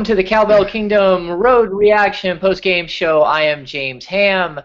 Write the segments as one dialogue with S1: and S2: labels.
S1: To the Cowbell Kingdom Road Reaction Postgame Show. I am James Ham.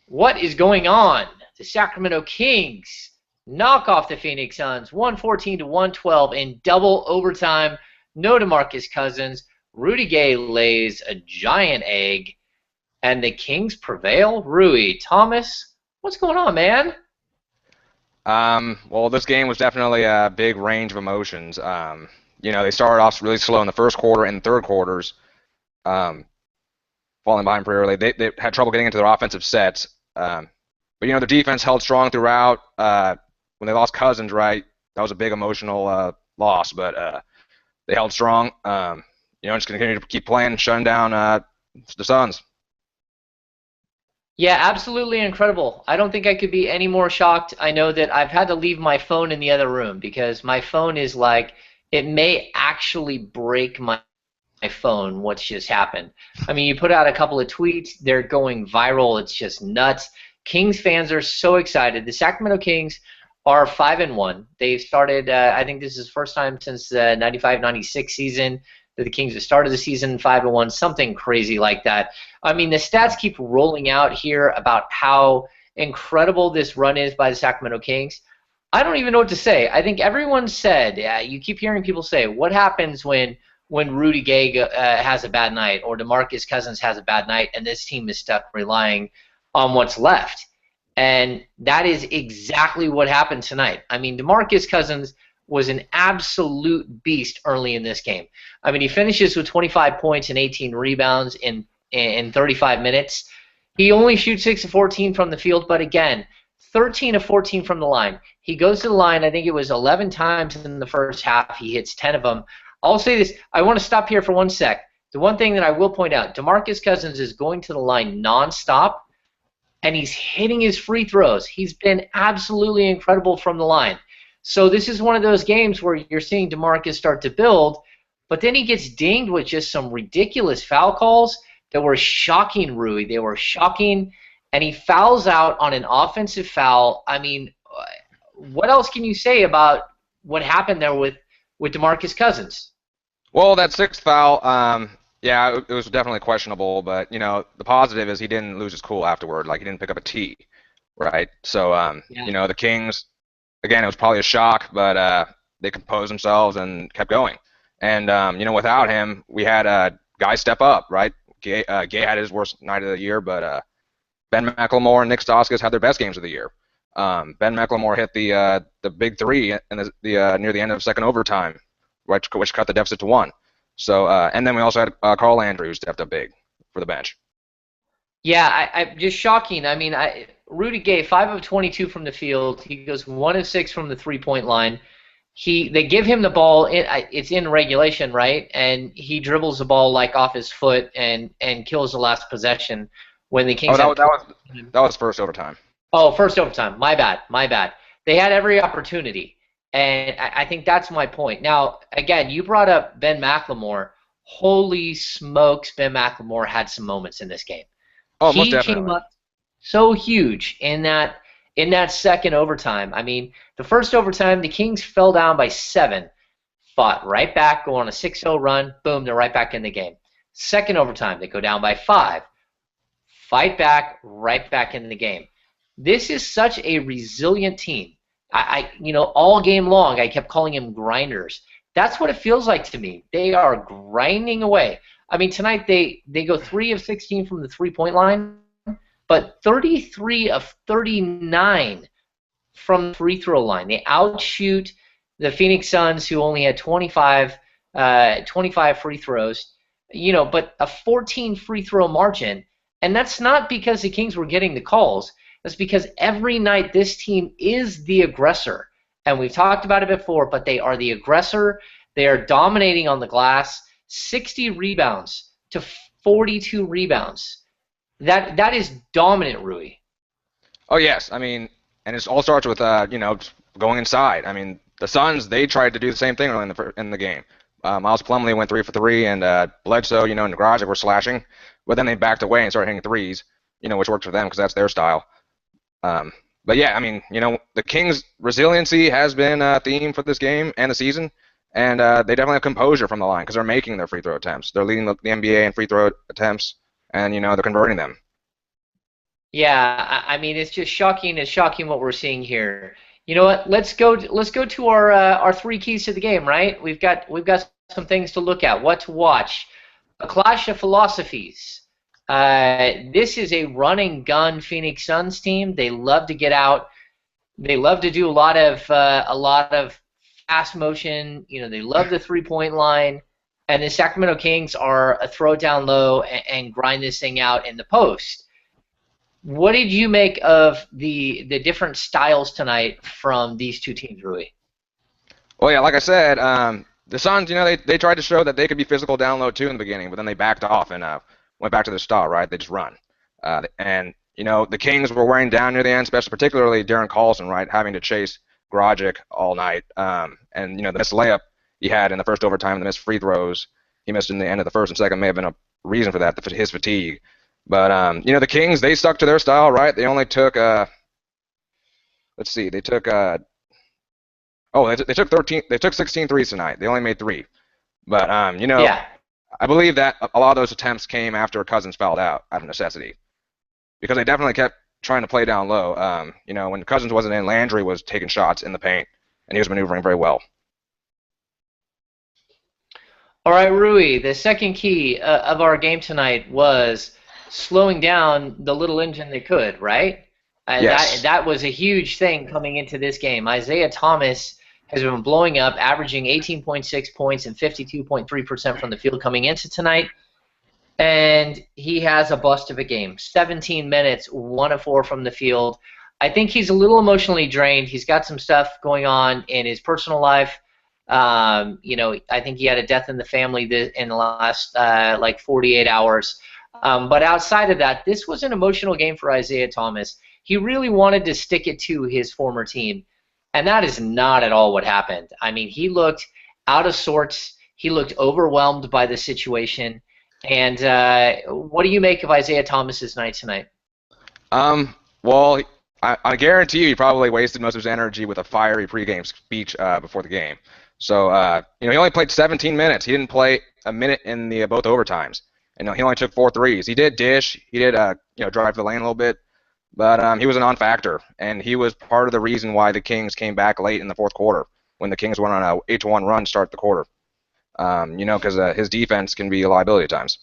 S1: What is going on? The Sacramento Kings knock off the Phoenix Suns 114 to 112 in double overtime. No DeMarcus Cousins. Rudy Gay lays a giant egg, and the Kings prevail. Rui Thomas, what's going on, man?
S2: Well, this game was definitely a big range of emotions. They started off really slow in the first quarter and third quarters, falling behind pretty early. They had trouble getting into their offensive sets. But their defense held strong throughout. When they lost Cousins, right, that was a big emotional loss. But they held strong. Just continue to keep playing, shutting down the Suns.
S1: Yeah, absolutely incredible. I don't think I could be any more shocked. I know that I've had to leave my phone in the other room because my phone is like, it may actually break my phone what's just happened. I mean, you put out a couple of tweets, they're going viral. It's just nuts. Kings fans are so excited. The Sacramento Kings are 5-1. They've started, I think this is the first time since the 95-96 season that the Kings have started the season 5-1, something crazy like that. I mean, the stats keep rolling out here about how incredible this run is by the Sacramento Kings. I don't even know what to say. I think everyone said, you keep hearing people say, what happens when Rudy Gay has a bad night or DeMarcus Cousins has a bad night and this team is stuck relying on what's left? And that is exactly what happened tonight. I mean, DeMarcus Cousins was an absolute beast early in this game. I mean, he finishes with 25 points and 18 rebounds in 35 minutes. He only shoots 6 of 14 from the field, but again, 13 of 14 from the line. He goes to the line, I think it was 11 times in the first half. He hits 10 of them. I'll say this. I want to stop here for one sec. The one thing that I will point out, DeMarcus Cousins is going to the line nonstop, and he's hitting his free throws. He's been absolutely incredible from the line. So this is one of those games where you're seeing DeMarcus start to build, but then he gets dinged with just some ridiculous foul calls that were shocking, Rui. They were shocking, and he fouls out on an offensive foul. I mean, what else can you say about what happened there with DeMarcus Cousins?
S2: Well, that sixth foul, it was definitely questionable, but, the positive is he didn't lose his cool afterward. Like, he didn't pick up a tee, right? So, the Kings, again, it was probably a shock, but they composed themselves and kept going. And, without him, we had guys step up, right? Gay had his worst night of the year, but Ben McLemore and Nick Stauskas had their best games of the year. Ben McLemore hit the big three in the near the end of second overtime, which cut the deficit to 1. So and then we also had Carl Landry, who stepped up big for the bench.
S1: Yeah, I just shocking. I mean, Rudy Gay 5 of 22 from the field. He goes 1 of 6 from the 3-point line. They give him the ball. It's in regulation, right? And he dribbles the ball like off his foot and kills the last possession when the Kings.
S2: Oh, that was first overtime.
S1: Oh, first overtime. My bad. They had every opportunity, and I think that's my point. Now, again, you brought up Ben McLemore. Holy smokes, Ben McLemore had some moments in this game.
S2: Oh,
S1: he
S2: most definitely.
S1: Came up so huge in that second overtime. I mean, the first overtime, the Kings fell down by 7, fought right back, go on a 6-0 run, boom, they're right back in the game. Second overtime, they go down by 5, fight back, right back in the game. This is such a resilient team. All game long, I kept calling them grinders. That's what it feels like to me. They are grinding away. I mean, tonight they go 3 of 16 from the 3-point line, but 33 of 39 from the free throw line. They outshoot the Phoenix Suns, who only had 25 free throws, but a 14 free throw margin. And that's not because the Kings were getting the calls. That's because every night this team is the aggressor. And we've talked about it before, but they are the aggressor. They are dominating on the glass. 60 rebounds to 42 rebounds. That is dominant, Rui.
S2: Oh, yes. I mean, and it all starts with, going inside. I mean, the Suns, they tried to do the same thing early in the game. Miles Plumlee went 3 for 3, and Bledsoe, in the garage, were slashing. But then they backed away and started hitting threes, which worked for them because that's their style. But, yeah, I mean, the Kings' resiliency has been a theme for this game and the season. and they definitely have composure from the line because they're making their free throw attempts. They're leading the NBA in free throw attempts, and they're converting them.
S1: Yeah, I mean it's just shocking. It's shocking what we're seeing here. You know what? Let's go to our three keys to the game, right? We've got some things to look at. What to watch? A clash of philosophies. This is a run and gun Phoenix Suns team. They love to get out. They love to do a lot of fast motion. They love the 3-point line. And the Sacramento Kings are a throw down low and grind this thing out in the post. What did you make of the different styles tonight from these two teams, Rui?
S2: Well, yeah, like I said, the Suns, they tried to show that they could be physical down low too in the beginning, but then they backed off and went back to their style, right? They just run. And the Kings were wearing down near the end, especially particularly Darren Collison, right, having to chase Grogic all night. And the missed layup he had in the first overtime, the missed free throws he missed in the end of the first and second may have been a reason for that, his fatigue. But the Kings, they stuck to their style, right? They only took let's see, they took they took 13, they took 16 threes tonight. They only made 3. But
S1: Yeah.
S2: I believe that a lot of those attempts came after Cousins fouled out of necessity, because they definitely kept trying to play down low. When Cousins wasn't in, Landry was taking shots in the paint, and he was maneuvering very well.
S1: All right, Rui, the second key of our game tonight was slowing down the little engine they could, right? That
S2: Yes.
S1: that was a huge thing coming into this game. Isaiah Thomas has been blowing up, averaging 18.6 points and 52.3% from the field coming into tonight. And he has a bust of a game. 17 minutes, 1 of 4 from the field. I think he's a little emotionally drained. He's got some stuff going on in his personal life. I think he had a death in the family in the last 48 hours. But outside of that, this was an emotional game for Isaiah Thomas. He really wanted to stick it to his former team, and that is not at all what happened. I mean, he looked out of sorts. He looked overwhelmed by the situation. And what do you make of Isaiah Thomas's night tonight?
S2: Well, I guarantee you he probably wasted most of his energy with a fiery pregame speech before the game. So, he only played 17 minutes. He didn't play a minute in the both overtimes. And he only took 4 threes. He did dish. He did, drive the lane a little bit. But he was a non-factor, and he was part of the reason why the Kings came back late in the fourth quarter when the Kings went on a 8-1 run to start the quarter. Because his defense can be a liability at times.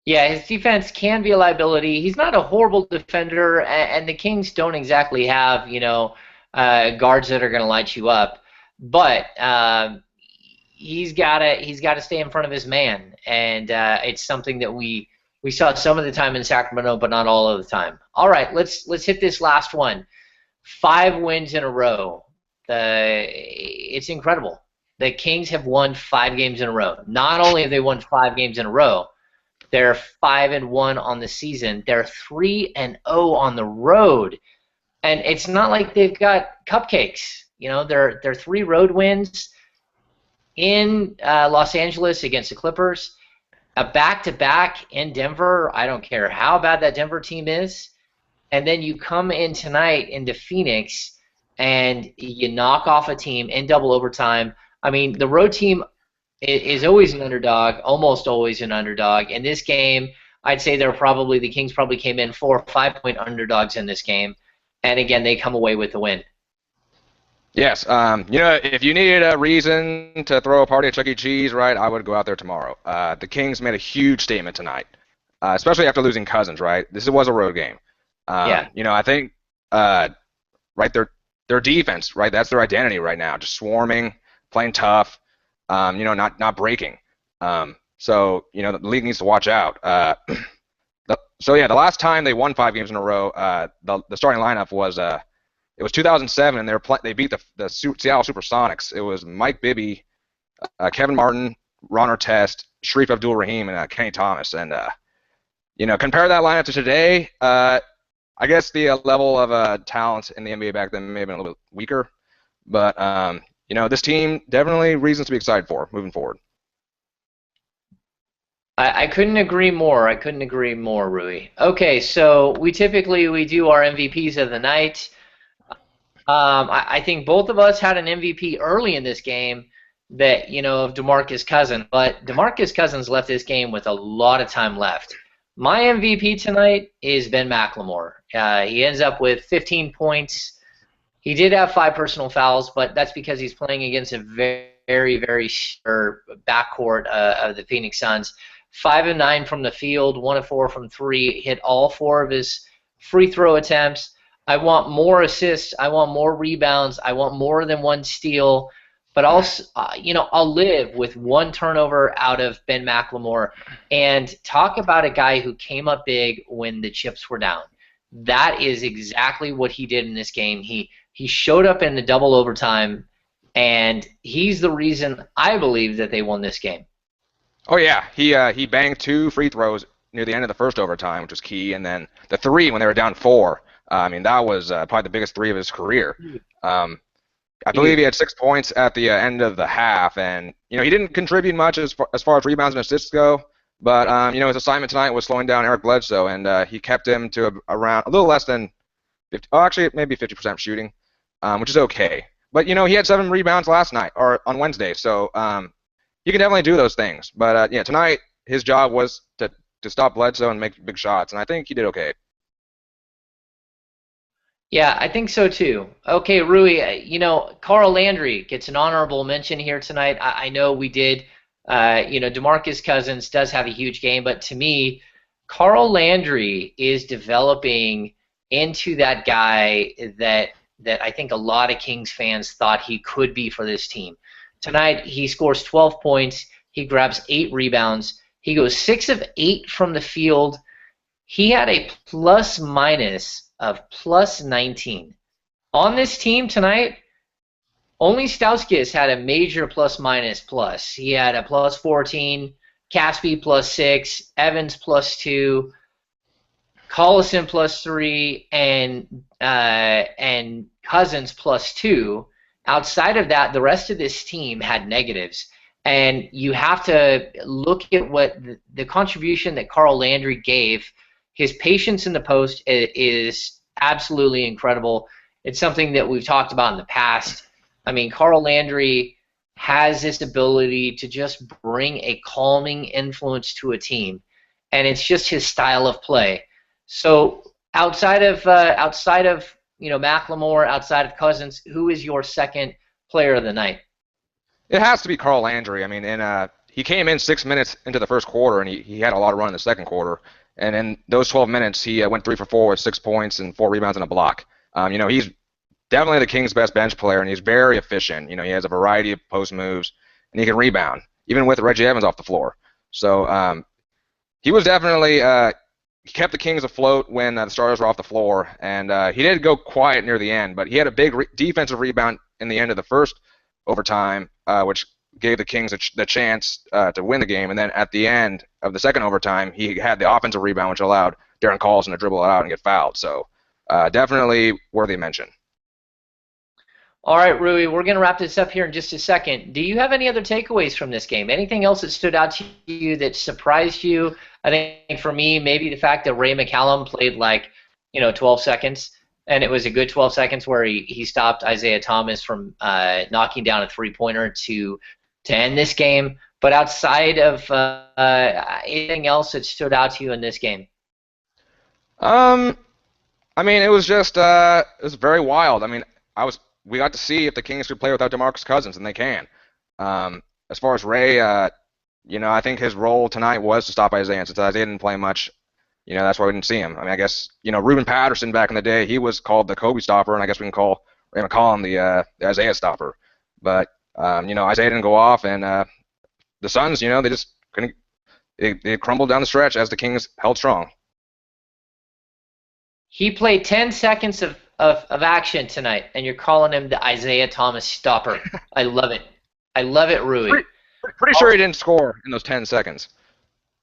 S1: Yeah, his defense can be a liability. He's not a horrible defender, and the Kings don't exactly have, guards that are going to light you up. But he's gotta stay in front of his man, and it's something that we saw some of the time in Sacramento, but not all of the time. All right, let's hit this last one. 5 wins in a row. It's incredible. The Kings have won 5 games in a row. Not only have they won 5 games in a row, they're 5-1 on the season. They're 3-0 on the road, and it's not like they've got cupcakes. They're 3 road wins in Los Angeles against the Clippers, a back-to-back in Denver. I don't care how bad that Denver team is, and then you come in tonight into Phoenix and you knock off a team in double overtime. I mean, the road team is always an underdog, almost always an underdog. In this game, I'd say the Kings probably came in 4 or 5-point underdogs in this game, and again, they come away with the win.
S2: Yes, if you needed a reason to throw a party at Chuck E. Cheese, right, I would go out there tomorrow. The Kings made a huge statement tonight, especially after losing Cousins, right? This was a road game.
S1: Yeah.
S2: I think, right, their defense, right, that's their identity right now, just swarming, playing tough, not breaking. So the league needs to watch out. The last time they won 5 games in a row, the starting lineup was it was 2007, and they beat the Seattle Supersonics. It was Mike Bibby, Kevin Martin, Ron Artest, Sharif Abdul-Rahim, and Kenny Thomas. And compare that lineup to today. I guess the level of talent in the NBA back then may have been a little bit weaker, but this team definitely reasons to be excited for moving forward.
S1: I couldn't agree more. I couldn't agree more, Rui. Okay, so we typically do our MVPs of the night. I think both of us had an MVP early in this game that, of DeMarcus Cousins, but DeMarcus Cousins left this game with a lot of time left. My MVP tonight is Ben McLemore. He ends up with 15 points. He did have 5 personal fouls, but that's because he's playing against a very sure backcourt of the Phoenix Suns. 5 of 9 from the field, 1 of 4 from 3, hit all 4 of his free throw attempts. I want more assists. I want more rebounds. I want more than 1 steal. But I'll live with 1 turnover out of Ben McLemore. And talk about a guy who came up big when the chips were down. That is exactly what he did in this game. He showed up in the double overtime, and he's the reason I believe that they won this game.
S2: Oh yeah, he banged 2 free throws near the end of the first overtime, which was key, and then the 3 when they were down 4. I mean, that was probably the biggest 3 of his career. I believe he had 6 points at the end of the half, and he didn't contribute much as far as rebounds and assists go. But his assignment tonight was slowing down Eric Bledsoe, and he kept him to around a little less than 50. Oh, actually, maybe 50% shooting, which is okay. But he had 7 rebounds last night or on Wednesday, so you can definitely do those things. But yeah, tonight his job was to stop Bledsoe and make big shots, and I think he did okay.
S1: Yeah, I think so too. Okay, Rui, Carl Landry gets an honorable mention here tonight. I know we did, DeMarcus Cousins does have a huge game, but to me, Carl Landry is developing into that guy that I think a lot of Kings fans thought he could be for this team. Tonight, he scores 12 points. He grabs 8 rebounds. He goes 6 of 8 from the field. He had a plus minus of plus 19. On this team tonight, only Stauskas had a major plus minus plus. He had a plus 14, Caspi plus 6, Evans plus 2, Collison plus 3, and Cousins plus 2. Outside of that, the rest of this team had negatives. And you have to look at what the contribution that Carl Landry gave. His patience in the post is absolutely incredible. It's something that we've talked about in the past. I mean, Carl Landry has this ability to just bring a calming influence to a team, and it's just his style of play. So outside of McLemore, outside of Cousins, who is your second player of the night?
S2: It has to be Carl Landry. I mean, and he came in 6 minutes into the first quarter, and he had a lot of run in the second quarter. And in those 12 minutes, he went 3 for 4 with 6 points and 4 rebounds and a block. He's definitely the Kings' best bench player, and he's very efficient. He has a variety of post moves, and he can rebound, even with Reggie Evans off the floor. So he was definitely he kept the Kings afloat when the starters were off the floor, and he did go quiet near the end, but he had a big defensive rebound in the end of the first overtime, which gave the Kings the chance to win the game. And then at the end of the second overtime, he had the offensive rebound, which allowed Darren Collison to dribble it out and get fouled. So definitely worthy mention.
S1: All right, Rui, we're going to wrap this up here in just a second. Do you have any other takeaways from this game? Anything else that stood out to you that surprised you? I think for me, maybe the fact that Ray McCallum played 12 seconds, and it was a good 12 seconds where he stopped Isaiah Thomas from knocking down a three-pointer to end this game. But outside of anything else that stood out to you in this game?
S2: I mean, it was just it was very wild. I mean, we got to see if the Kings could play without DeMarcus Cousins, and they can. As far as Ray, I think his role tonight was to stop Isaiah. And since Isaiah didn't play much, that's why we didn't see him. I mean, I guess, Ruben Patterson back in the day, he was called the Kobe stopper, and I guess we can call Ray McCallum the Isaiah stopper. But, Isaiah didn't go off, and the Suns, they just couldn't. They crumbled down the stretch as the Kings held strong.
S1: He played 10 seconds of action tonight, and you're calling him the Isaiah Thomas stopper. I love it. I love it, Rui.
S2: Pretty sure he didn't score in those 10 seconds.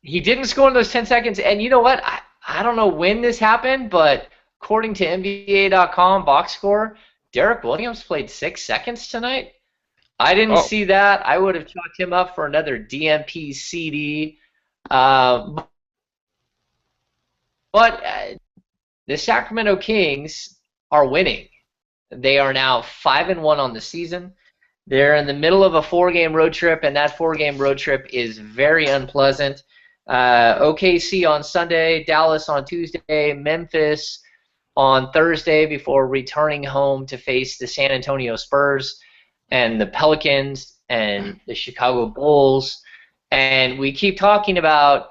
S1: He didn't score in those 10 seconds, and you know what? I don't know when this happened, but according to NBA.com box score, Derek Williams played 6 seconds tonight. I didn't see that. I would have chalked him up for another DMP CD. But the Sacramento Kings are winning. They are now 5-1 on the season. They're in the middle of a 4-game road trip, and that 4-game road trip is very unpleasant. OKC on Sunday, Dallas on Tuesday, Memphis on Thursday before returning home to face the San Antonio Spurs and the Pelicans and the Chicago Bulls. And we keep talking about,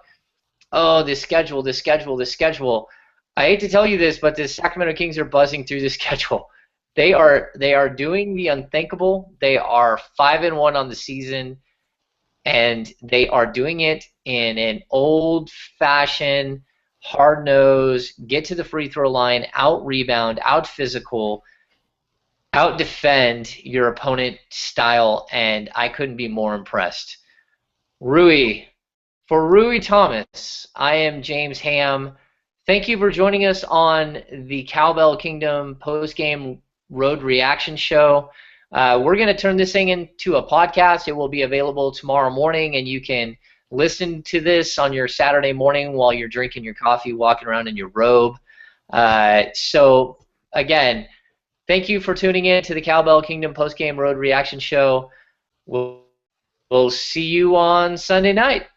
S1: oh, the schedule, the schedule, the schedule. I hate to tell you this, but the Sacramento Kings are buzzing through the schedule. They are doing the unthinkable. They are 5-1 on the season, and they are doing it in an old-fashioned, hard-nosed, get to the free throw line, out-rebound, out-physical, out-defend your opponent style, and I couldn't be more impressed. Rui, for Rui Thomas, I am James Ham. Thank you for joining us on the Cowbell Kingdom post-game road reaction show. We're going to turn this thing into a podcast. It will be available tomorrow morning, and you can listen to this on your Saturday morning while you're drinking your coffee, walking around in your robe. So, again, thank you for tuning in to the Cowbell Kingdom post-game road reaction show. We'll see you on Sunday night.